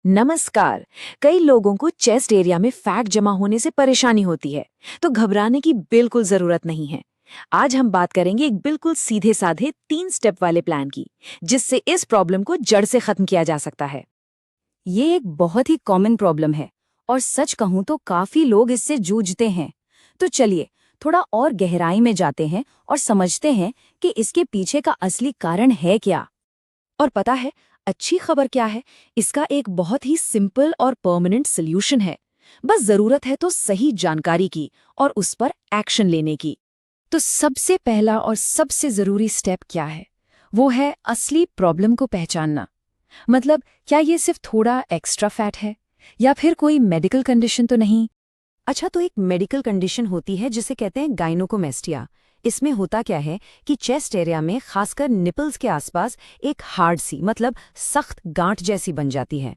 नमस्कार। कई लोगों को चेस्ट एरिया में फैट जमा होने से परेशानी होती है, तो घबराने की बिल्कुल जरूरत नहीं है। आज हम बात करेंगे एक बिल्कुल सीधे साधे 3 स्टेप वाले प्लान की, जिससे इस प्रॉब्लम को जड़ से खत्म किया जा सकता है। ये एक बहुत ही कॉमन प्रॉब्लम है और सच कहूं तो काफी लोग इससे जूझते हैं। तो चलिए थोड़ा और गहराई में जाते हैं और समझते हैं कि इसके पीछे का असली कारण है क्या। और पता है अच्छी खबर क्या है? इसका एक बहुत ही सिंपल और परमानेंट सोल्यूशन है। बस जरूरत है तो सही जानकारी की और उस पर एक्शन लेने की। तो सबसे पहला और सबसे जरूरी स्टेप क्या है? वो है असली प्रॉब्लम को पहचानना। मतलब क्या ये सिर्फ थोड़ा एक्स्ट्रा फैट है या फिर कोई मेडिकल कंडीशन तो नहीं? अच्छा, तो एक मेडिकल कंडीशन होती है जिसे कहते हैं गाइनोकोमेस्टिया। इसमें होता क्या है कि चेस्ट एरिया में खासकर निपल्स के आसपास एक हार्ड सी मतलब सख्त गांठ जैसी बन जाती है।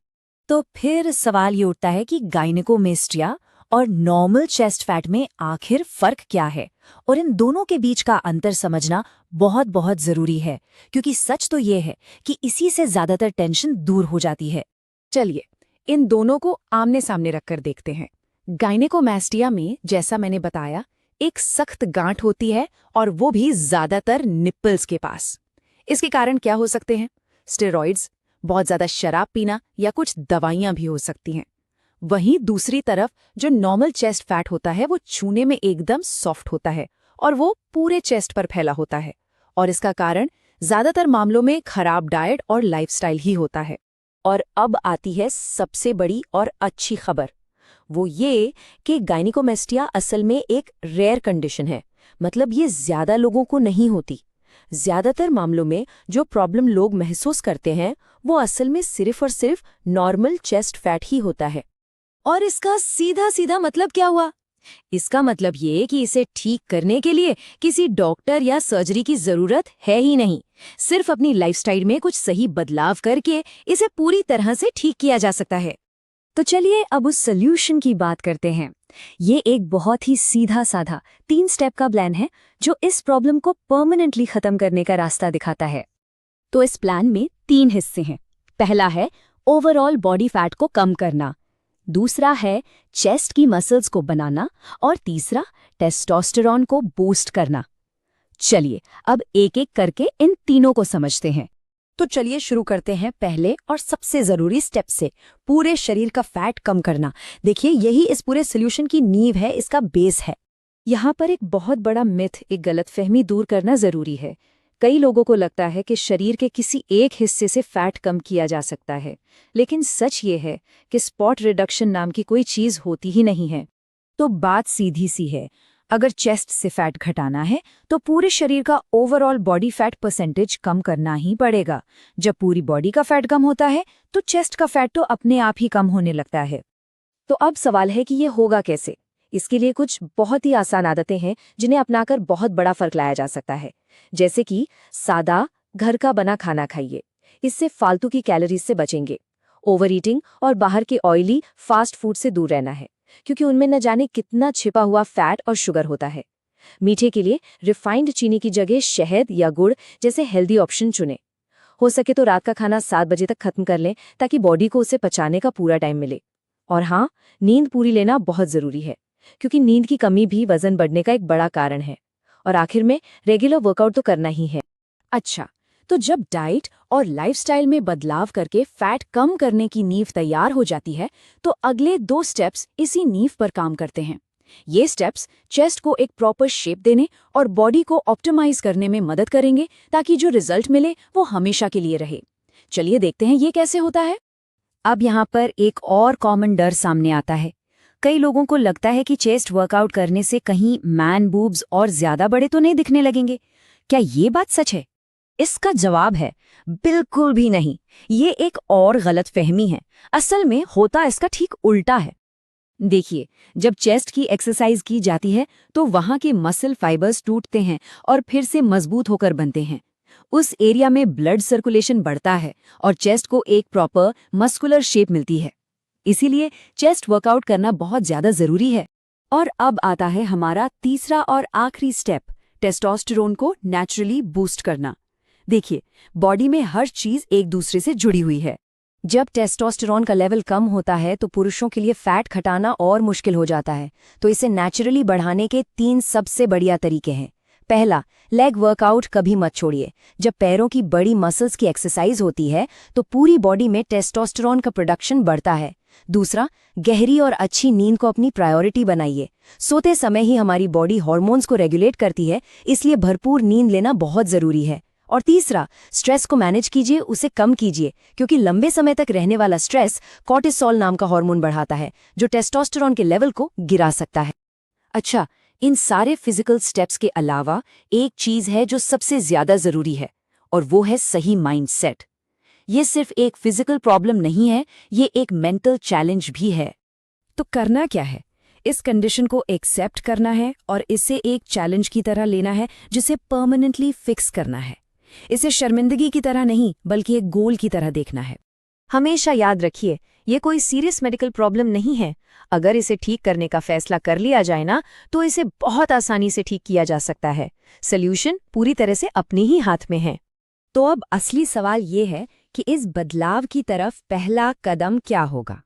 तो फिर सवाल ये उठता है कि गाइनोकोमेस्टिया और नॉर्मल चेस्ट फैट में आखिर फर्क क्या है, और इन दोनों के बीच का अंतर समझना बहुत बहुत जरूरी है, क्योंकि सच तो ये है कि इसी से ज्यादातर टेंशन दूर हो जाती है। चलिए इन दोनों को आमने सामने रखकर देखते हैं। गाइनेकोमास्टिया में, जैसा मैंने बताया, एक सख्त गांठ होती है और वो भी ज्यादातर निप्पल्स के पास। इसके कारण क्या हो सकते हैं? स्टेरॉइड्स, बहुत ज्यादा शराब पीना या कुछ दवाइयां भी हो सकती हैं। वहीं दूसरी तरफ जो नॉर्मल चेस्ट फैट होता है वो छूने में एकदम सॉफ्ट होता है और वो पूरे चेस्ट पर फैला होता है। और इसका कारण ज्यादातर मामलों में खराब डाइट और लाइफस्टाइल ही होता है। और अब आती है सबसे बड़ी और अच्छी खबर। वो ये कि गाइनेकोमेस्टिया असल में एक रेयर कंडीशन है। मतलब ये ज्यादा लोगों को नहीं होती। ज्यादातर मामलों में जो प्रॉब्लम लोग महसूस करते हैं वो असल में सिर्फ और सिर्फ नॉर्मल चेस्ट फैट ही होता है। और इसका सीधा सीधा मतलब क्या हुआ? इसका मतलब ये कि इसे ठीक करने के लिए किसी डॉक्टर या सर्जरी की जरूरत है ही नहीं। सिर्फ अपनी लाइफस्टाइल में कुछ सही बदलाव करके इसे पूरी तरह से ठीक किया जा सकता है। तो चलिए अब उस सोल्यूशन की बात करते हैं। ये एक बहुत ही सीधा साधा 3 स्टेप का प्लान है जो इस प्रॉब्लम को परमानेंटली खत्म करने का रास्ता दिखाता है। तो इस प्लान में 3 हिस्से हैं। पहला है ओवरऑल बॉडी फैट को कम करना, दूसरा है चेस्ट की मसल्स को बनाना, और तीसरा टेस्टोस्टेरोन को बूस्ट करना। चलिए अब एक एक करके इन तीनों को समझते हैं। तो चलिए शुरू करते हैं पहले और सबसे जरूरी स्टेप से, पूरे शरीर का फैट कम करना। देखिए यही इस पूरे सोल्यूशन की नींव है, इसका बेस है। यहाँ पर एक बहुत बड़ा मिथ, एक गलतफहमी दूर करना जरूरी है। कई लोगों को लगता है कि शरीर के किसी एक हिस्से से फैट कम किया जा सकता है, लेकिन सच ये है कि स्पॉट रिडक्शन नाम की कोई चीज होती ही नहीं है। तो बात सीधी सी है, अगर चेस्ट से फैट घटाना है तो पूरे शरीर का ओवरऑल बॉडी फैट परसेंटेज कम करना ही पड़ेगा। जब पूरी बॉडी का फैट कम होता है तो चेस्ट का फैट तो अपने आप ही कम होने लगता है। तो अब सवाल है कि ये होगा कैसे? इसके लिए कुछ बहुत ही आसान आदतें हैं जिन्हें अपनाकर बहुत बड़ा फर्क लाया जा सकता है। जैसे कि सादा घर का बना खाना खाइए, इससे फालतू की कैलोरीज से बचेंगे। ओवर ईटिंग और बाहर के ऑयली फास्ट फूड से दूर रहना है, क्योंकि उनमें न जाने कितना छिपा हुआ फैट और शुगर होता है। मीठे के लिए रिफाइंड चीनी की जगह शहद या गुड़ जैसे हेल्दी ऑप्शन चुनें। हो सके तो रात का खाना 7 बजे तक खत्म कर लें ताकि बॉडी को उसे पचाने का पूरा टाइम मिले। और हाँ, नींद पूरी लेना बहुत जरूरी है, क्योंकि नींद की कमी भी वजन बढ़ने का एक बड़ा कारण है। और आखिर में रेगुलर वर्कआउट तो करना ही है। अच्छा, तो जब डाइट और लाइफस्टाइल में बदलाव करके फैट कम करने की नींव तैयार हो जाती है तो अगले 2 स्टेप्स इसी नींव पर काम करते हैं। ये स्टेप्स चेस्ट को एक प्रॉपर शेप देने और बॉडी को ऑप्टिमाइज करने में मदद करेंगे, ताकि जो रिजल्ट मिले वो हमेशा के लिए रहे। चलिए देखते हैं ये कैसे होता है। अब यहाँ पर एक और कॉमन डर सामने आता है। कई लोगों को लगता है कि चेस्ट वर्कआउट करने से कहीं मैन बूब्स और ज्यादा बड़े तो नहीं दिखने लगेंगे। क्या ये बात सच है? इसका जवाब है बिल्कुल भी नहीं। ये एक और गलतफहमी है। असल में होता इसका ठीक उल्टा है। देखिए, जब चेस्ट की एक्सरसाइज की जाती है तो वहां के मसल फाइबर्स टूटते हैं और फिर से मजबूत होकर बनते हैं। उस एरिया में ब्लड सर्कुलेशन बढ़ता है और चेस्ट को एक प्रॉपर मस्कुलर शेप मिलती है। इसीलिए चेस्ट वर्कआउट करना बहुत ज्यादा जरूरी है। और अब आता है हमारा तीसरा और आखिरी स्टेप, टेस्टोस्टेरोन को नेचुरली बूस्ट करना। देखिए, बॉडी में हर चीज एक दूसरे से जुड़ी हुई है। जब टेस्टोस्टेरोन का लेवल कम होता है तो पुरुषों के लिए फैट घटाना और मुश्किल हो जाता है। तो इसे नेचुरली बढ़ाने के 3 सबसे बढ़िया तरीके हैं। पहला, लेग वर्कआउट कभी मत छोड़िए। जब पैरों की बड़ी मसल्स की एक्सरसाइज होती है तो पूरी बॉडी में टेस्टोस्टेरोन का प्रोडक्शन बढ़ता है। दूसरा, गहरी और अच्छी नींद को अपनी प्रायोरिटी बनाइए। सोते समय ही हमारी बॉडी हार्मोन्स को रेगुलेट करती है, इसलिए भरपूर नींद लेना बहुत जरूरी है। और तीसरा, स्ट्रेस को मैनेज कीजिए, उसे कम कीजिए, क्योंकि लंबे समय तक रहने वाला स्ट्रेस कॉर्टिसोल नाम का हार्मोन बढ़ाता है, जो टेस्टोस्टेरोन के लेवल को गिरा सकता है। अच्छा, इन सारे फिजिकल स्टेप्स के अलावा एक चीज है जो सबसे ज्यादा जरूरी है, और वो है सही माइंडसेट। ये सिर्फ एक फिजिकल प्रॉब्लम नहीं है, ये एक मेंटल चैलेंज भी है। तो करना क्या है? इस कंडीशन को एक्सेप्ट करना है और इसे एक चैलेंज की तरह लेना है, जिसे परमानेंटली फिक्स करना है। इसे शर्मिंदगी की तरह नहीं, बल्कि एक गोल की तरह देखना है। हमेशा याद रखिए, ये कोई सीरियस मेडिकल प्रॉब्लम नहीं है। अगर इसे ठीक करने का फैसला कर लिया जाए ना, तो इसे बहुत आसानी से ठीक किया जा सकता है। सॉल्यूशन पूरी तरह से अपने ही हाथ में है। तो अब असली सवाल ये है कि इस बदलाव की तरफ पहला कदम क्या होगा?